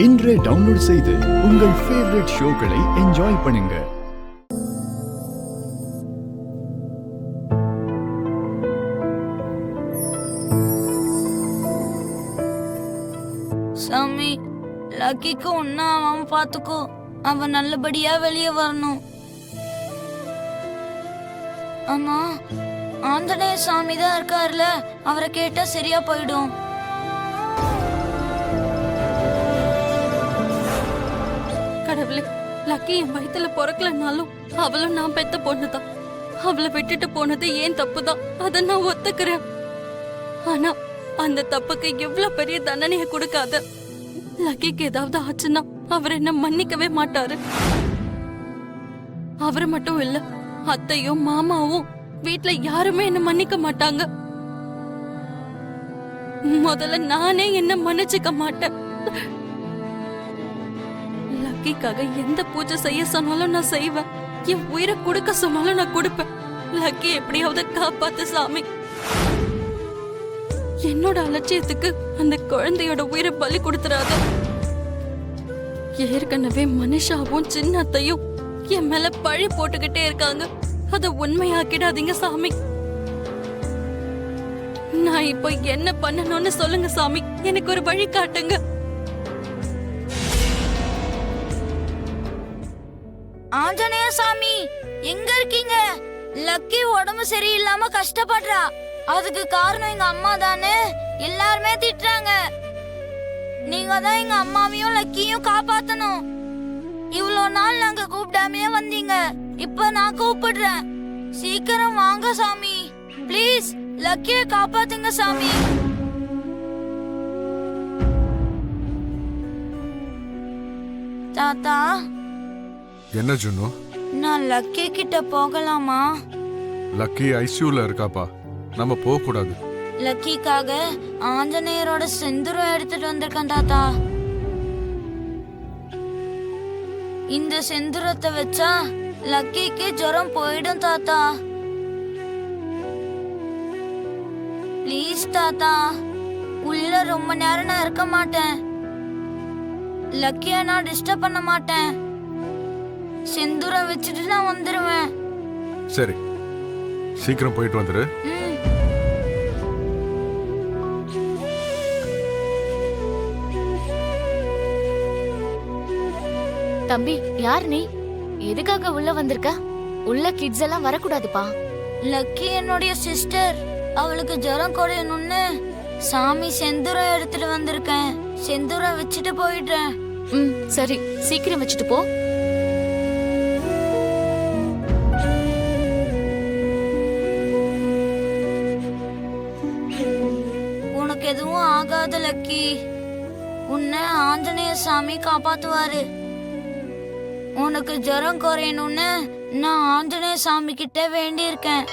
இன்றே டவுன்லோட் செய்து உங்கள் ஃபேவரட் ஷோக்களை என்ஜாய் பண்ணுங்க. சாமி, லக்கிக்கு ஒன்னா அவன் பாத்துக்கோ. அவன் நல்லபடியா வெளியே வரணும். ஆமா, ஆஞ்சநேய சாமி தான் இருக்காருல, அவரை கேட்டா சரியா போயிடும். கடவுளே, லக்கி என் வயித்துல பிறக்கலனாலும் அவளும் நான் பெத்த பொண்ணுதான். அவளை விட்டுட்டு போனது ஏன் தப்புதான், அதை நான் ஒத்துக்கிறேன். ஆனா அந்த தப்புக்கு எவ்வளவு பெரிய தண்டனையை கொடுக்காத. லக்கிக்கு ஏதாவது ஆச்சுன்னா அவர் என்ன மன்னிக்கவே மாட்டாரு. அவரு மட்டும் இல்ல, அத்தையும் மாமாவும் வீட்டுல யாருமே என்ன மன்னிக்க மாட்டாங்க. முதல்ல நானே என்ன மன்னிச்சுக்க மாட்டேன். லக்கிக்காக எந்த பூஜை செய்ய சொன்னாலும் நான் செய்வேன். என் உயிரை கொடுக்க சொன்னாலும் நான் கொடுப்பேன். லக்கி எப்படியாவது காப்பாத்து சாமி. என்னோட அலட்சியத்துக்கு அந்த குழந்தையோட உயிரை பலி கொடுத்துறாத. ஏற்கனவே மனுஷாவும் சின்னத்தையும் என் மேல பழி போட்டுக்கிட்டே இருக்காங்க. அத உண்மையாக்கிடாதீங்க சாமி. நான் இப்போ என்ன பண்ணணும்னு சொல்லுங்க சாமி. எனக்கு ஒரு வழி காட்டுங்க. ஆஞ்சநேய சாமி, எங்க இருக்கீங்க? லக்கி உடம்பு சரியில்லாம கஷ்டப்படுறா. அதுக்கு காரணம் எங்க அம்மா தானே. எல்லாருமே திட்டுறாங்க. நீங்க தான் எங்க அம்மாவையும் லக்கியும் காப்பாத்தணும். இவ்வளோ நாள் நாங்க கூப்பிடாமே வந்தீங்க. இப்ப நான் கூப்பிடுறேன். சீக்கிரம் வாங்க சாமி. ப்ளீஸ் லக்கிய காப்பாத்துங்க சாமி. தாத்தா, என்ன ஜுன்னு? நான் லக்கி கிட்ட போகலாமா? லக்கி ஐசியூல இருக்காப்பா, நம்ம போக கூடாது. லக்கிக்காக ஆஞ்சநேயரோட செந்துரம் எடுத்துட்டு வந்திருக்கேன் தாத்தா. இந்த செந்துரத்தை வச்சா லக்கிக்கு ஜுரம் போயிடும் தாத்தா. ப்ளீஸ் தாத்தா, உள்ள ரொம்ப நேரம் நான் இருக்க மாட்டேன். லக்கிய நான் டிஸ்டர்ப் பண்ண மாட்டேன். செந்துரம் வச்சுட்டு நான் வந்துருவேன். சரி, சீக்கிரம் போயிட்டு வந்துரு. தம்பி, யார் நீ? எதுக்காக உள்ள வந்திருக்க? உள்ள கிட்ஸ் எல்லாம் வரக்கூடாதுப்பா. லக்கி என்னுடைய சிஸ்டர். அவளுக்கு ஜுரம் குறையணும்னு சாமி செந்துரம் எடுத்துட்டு வந்திருக்கேன். செந்துரம் வச்சுட்டு போயிடுறேன். சரி, சீக்கிரம் வச்சுட்டு போ. உனக்கு எதுவும் ஆகாத லக்கி. உன்னை ஆஞ்சநேய சாமி காப்பாத்துவாரு. உனக்கு ஜுரம் குறையணும்னு நான் ஆஞ்சநேய சாமி கிட்ட வேண்டியிருக்கேன்.